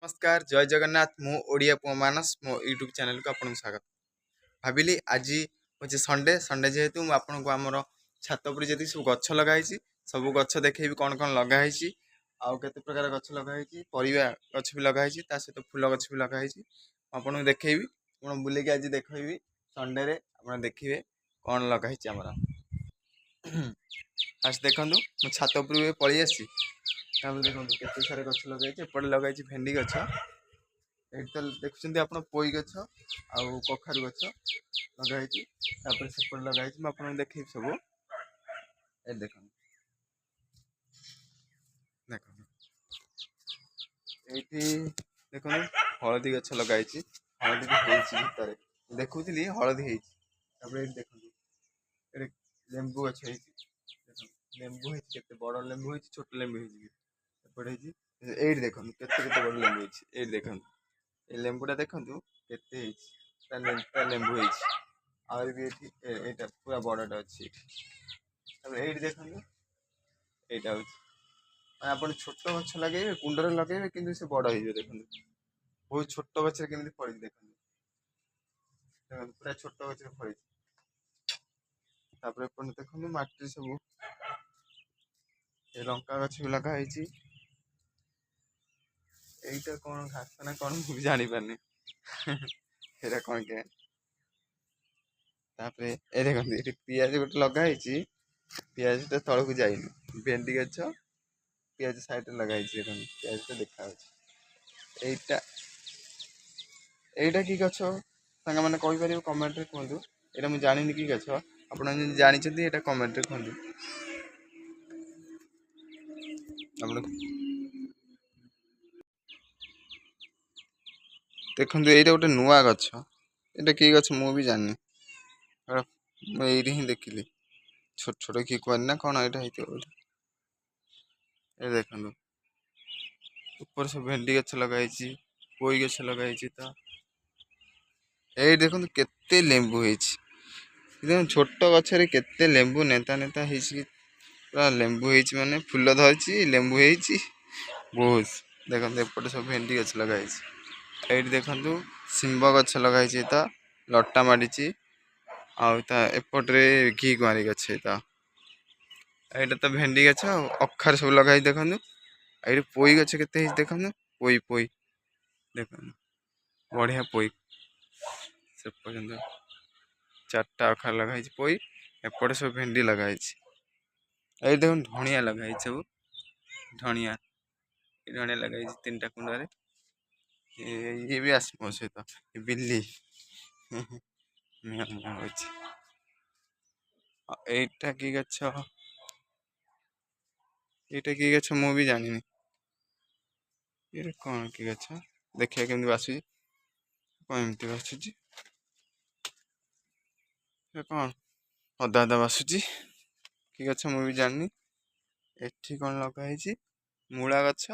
नमस्कार जय जगन्नाथ मु ओडिया पुआ मानस मो यूट्यूब चैनल को आपको स्वागत। भाविली आज हूँ संडे संडे जेहेतु मुझे आपन को आमर छात पर जी सब गछ लगाई सब गछ देखेबी कौन कौन लगाई आउ केते प्रकार गछ लगाई परिवा गछ भी लगाई सहित फूल गछ भी लगाई आपन देखेबी आप बुले आज देखेबी संडे रे आप देखिए कौन लगाई आमर फास्ट देखूँ मुझे छात उपर पलि आसी देखो केते सारे गछ लगाई एपटे लगाई भेंडी गछ ये तो देखुं आप पोई गछ आउ कखारु गछ लगाई सेपटे लगाई मुझे देखे सब ये देख ये देखो हलदी गछ लगाई हलदी भितर देखुली हलदी देखो लेंबू गछ लेंबू केते बड़ लेंबू छोट लेंबू एपटे ये देखो केते बड़ लेंबू ये देखो ये लेंबूटा देखु केते लेंबू आहुरी भी ये पूरा बड़टा अच्छी ये देखो यहाँ आप छोट गछ लगे कुंडर लगे कि से बड़ हो देखो बहुत छोट गच फल देखो पूरा छोट गच फल देखो माटी सब लंका गछ भी लगाई এইটা कौन घास ना कौन मुझे जानी पारनी एरा कौन के तापरे ए देखो ये पियाज गोटे लगाई पियाज तो तल को जाइनि भेंडी गछ पियाज साइड लगाई पियाज तो देखा एटा एटा की गछ सांग मैंने कही पारे कमेंट रे कहतु एटा मुझे जानी कि गछ आप जानते ये कमेंट रे कहतु देखो ये गोटे नुआ गछ ये कि गछ मु भी जानी मुझे ही देखिली छोट छोट कि कहनी ना कौन यहाँ ये देखो ऊपर सब भेंडी गछ लगाई पोई गछ लगाई तो ये देखो केते लेंबू हो छोट गचरे केते लेंबू नेता नेता पूरा लेंबू माने फूल धरची लेंबू बहुत देखो एपटे सब भेंडी गछ लगाई ये देखो शिंब गछ लगाई तो लटा माड़ी एपटे घी कुआरी गछ यहाँ तो भेंडी गछ अखार सब लगाई देखो ये पोई गछ के देखो पोई पोई देखो बढ़िया पोई से पर्यंत चार्टा अखार लगाई पोई एपटे सब भेंडी लगाई ये देखो धनिया लगाई सब धनिया धनिया लगाई 3टा कुंडारे ये भी आस मो सहित बिल्ली এইটা কি গছ এইটা কি গছ মু भी जानी ये कौन की गछ देखिए केमती बासुची कौन एमती बासुची कौन अदा अदा बासुची कि गछ मु भी जानी एठी कौन लगाई मूला गछ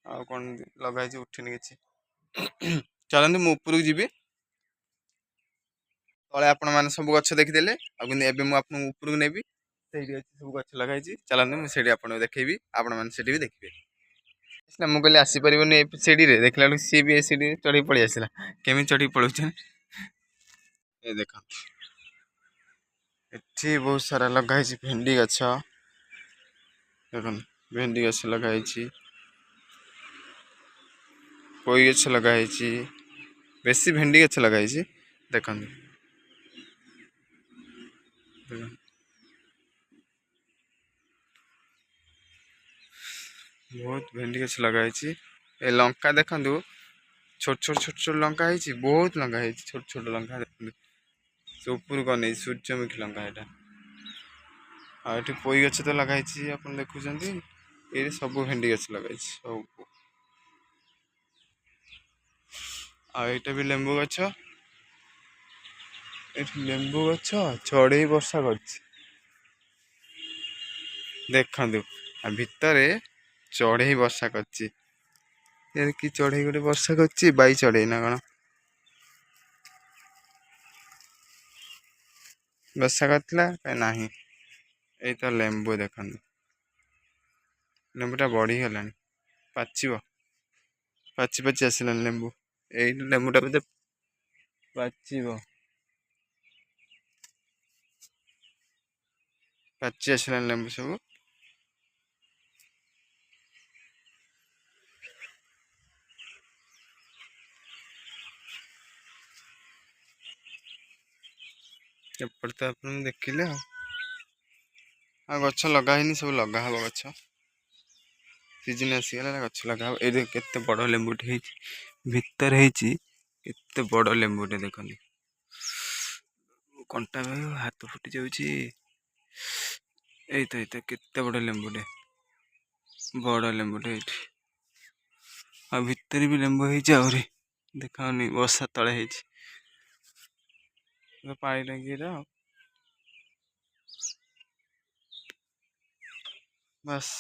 आ कौन लगाई उठिनी किसी चलते मु उपरକୁ ଯିବି तले आपण मैंने सब गछ देखीदे आपको उपरକୁ नेबी ସେଇଠି ଅଛି ସବୁ ଗଛ ଲଗାଇଛି ଚାଲନ୍ତୁ ମୁଁ ସେଇଠି ଆପଣଙ୍କୁ ଦେଖେଇବି ଆପଣମାନେ ସେଇଠି ବି ଦେଖିବେ ନା ମୁଁ କହିଲି ଆସିପାରିବନି ଏ ସିଡ଼ିରେ ଦେଖିଲା ବେଳକୁ ସିଏ ବି ଏ ସିଡ଼ିରେ ଚଢ଼ିକି ପଳେଇ ଆସିଲା କେମିତି ଚଢ଼ିକି ପଳଉଛନ୍ତି ଏ ଦେଖ ଏଠି ବହୁତ ସାରା ଲଗାଇଛି ଭେଣ୍ଡି ଗଛ ଦେଖନ୍ତୁ ଭେଣ୍ଡି ଗଛ ଲଗାଇଛି ପୋଇ ଗଛ ଲଗାଇଛି ବେଶୀ ଭେଣ୍ଡି ଗଛ ଲଗାଇଛି ଦେଖନ୍ତୁ बहुत भेंडी गछ लगाई ए लंका देखु छोट छोट छोट छोट लंका है बहुत लंका है छोट छोट लंका देखते ऊपर को नहीं सूर्यमुखी लंका यहाँ ये पोई गछ तो लगाई आप देखुं ये सब भेंडी गछ लगाई सब आईटा भी लेंबू गछ लेंबू गछ चढ़ई वर्षा कर देखु भितर चढ़ई वर्षा करची कि चढ़ई गोटे वर्षा करची बाई चढ़ई ना कौन वर्षा करथिला नहीं ये तो लेंबू देखो लेंबूटा बढ़ी गलानी पाचिब ପାଚି ପାଚି ଆସିଲାଣି ଲେମ୍ବୁ। ଏଇ ଲେମ୍ବୁଟା ବୋଧେ ପାଚିବ। ପାଚି ଆସିଲାଣି ଲେମ୍ବୁ ସବୁ। ଏପଟେ ତ ଆପଣ ଦେଖିଲେ ଆଉ ଗଛ ଲଗା ହେଇନି, ସବୁ ଲଗା ହବ ଗଛ। ସିଜିନ୍ ଆସିଗଲା, ଗଛ ଲଗା ହବ। ଏଇ କେତେ ବଡ଼ ଲେମ୍ବୁଟେ ହେଇଛି, ଭିତରେ ହେଇଛି କେତେ ବଡ଼ ଲେମ୍ବୁଟେ ଦେଖନ୍ତୁ। କଣ୍ଟା ବି ହାତ ଫୁଟି ଯାଉଛି। ଏଇତ କେତେ ବଡ଼ ଲେମ୍ବୁଟେ, ବଡ଼ ଲେମ୍ବୁଟେ ଏଇଠି। ଆଉ ଭିତରେ ବି ଲେମ୍ବୁ ହେଇଛି ଆହୁରି, ଦେଖାଉନି, ବର୍ଷା ତଳେ ହେଇଛି। ପାଣି ଟାଙ୍କିରେ ବାସ୍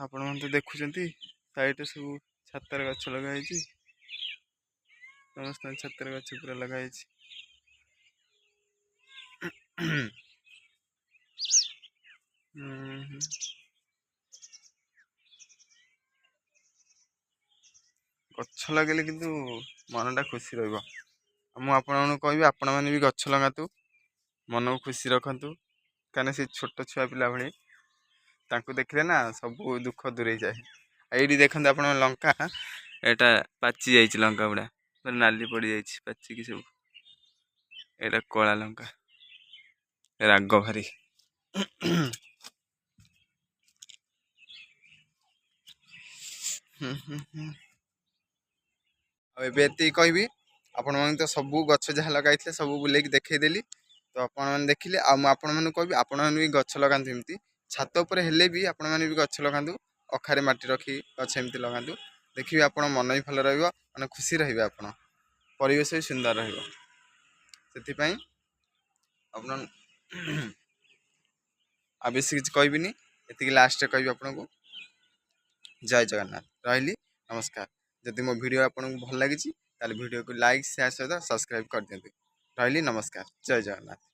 ଆପଣମାନେ ତ ଦେଖୁଛନ୍ତି, ସାଇଡ଼ରେ ସବୁ ଛାତରେ ଗଛ ଲଗା ହେଇଛି। ସମସ୍ତଙ୍କ ଛାତରେ ଗଛ ପୁରା ଲଗା ହେଇଛି। ଗଛ ଲଗେଇଲେ କିନ୍ତୁ ମନଟା ଖୁସି ରହିବ। ଆଉ ମୁଁ ଆପଣମାନଙ୍କୁ କହିବି, ଆପଣମାନେ ବି ଗଛ ଲଗାନ୍ତୁ, ମନକୁ ଖୁସି ରଖନ୍ତୁ। କାହିଁକିନା ସେ ଛୋଟ ଛୁଆ ପିଲା ଭଳି, ତାଙ୍କୁ ଦେଖିଲେ ନା ସବୁ ଦୁଃଖ ଦୂରେଇ ଯାଏ। ଏଇଠି ଦେଖନ୍ତୁ ଆପଣ ଲଙ୍କା, ଏଇଟା ପାଚି ଯାଇଛି ଲଙ୍କା ଗୁଡ଼ା, ନାଲି ପଡ଼ିଯାଇଛି ପାଚିକି ସବୁ। ଏଇଟା କଳା ଲଙ୍କା, ରାଗ ଭାରି। ଆଉ ଏବେ ଏତିକି କହିବି, ଆପଣମାନେ ତ ସବୁ ଗଛ ଯାହା ଲଗାଇଥିଲେ ସବୁ ବୁଲେଇକି ଦେଖେଇଦେଲି। ତ ଆପଣମାନେ ଦେଖିଲେ, ଆଉ ମୁଁ ଆପଣମାନଙ୍କୁ କହିବି, ଆପଣମାନେ ବି ଗଛ ଲଗାନ୍ତୁ। ଏମିତି ଛାତ ଉପରେ ହେଲେ ବି ଆପଣମାନେ ବି ଗଛ ଲଗାନ୍ତୁ। ଅଖାରେ ମାଟି ରଖି ଗଛ ଏମିତି ଲଗାନ୍ତୁ, ଦେଖିବେ ଆପଣ ମନ ବି ଭଲ ରହିବ, ମାନେ ଖୁସି ରହିବେ ଆପଣ, ପରିବେଶ ବି ସୁନ୍ଦର ରହିବ। ସେଥିପାଇଁ ଆପଣ ଆଉ ବେଶୀ କିଛି କହିବିନି, ଏତିକି ଲାଷ୍ଟରେ କହିବି ଆପଣଙ୍କୁ। ଜୟ ଜଗନ୍ନାଥ, ରହିଲି, ନମସ୍କାର। ଯଦି ମୋ ଭିଡ଼ିଓ ଆପଣଙ୍କୁ ଭଲ ଲାଗିଛି, ତାହେଲେ ଭିଡ଼ିଓକୁ ଲାଇକ୍, ସେୟାର ସହିତ ସବସ୍କ୍ରାଇବ୍ କରିଦିଅନ୍ତୁ। ରହିଲି, ନମସ୍କାର, ଜୟ ଜଗନ୍ନାଥ।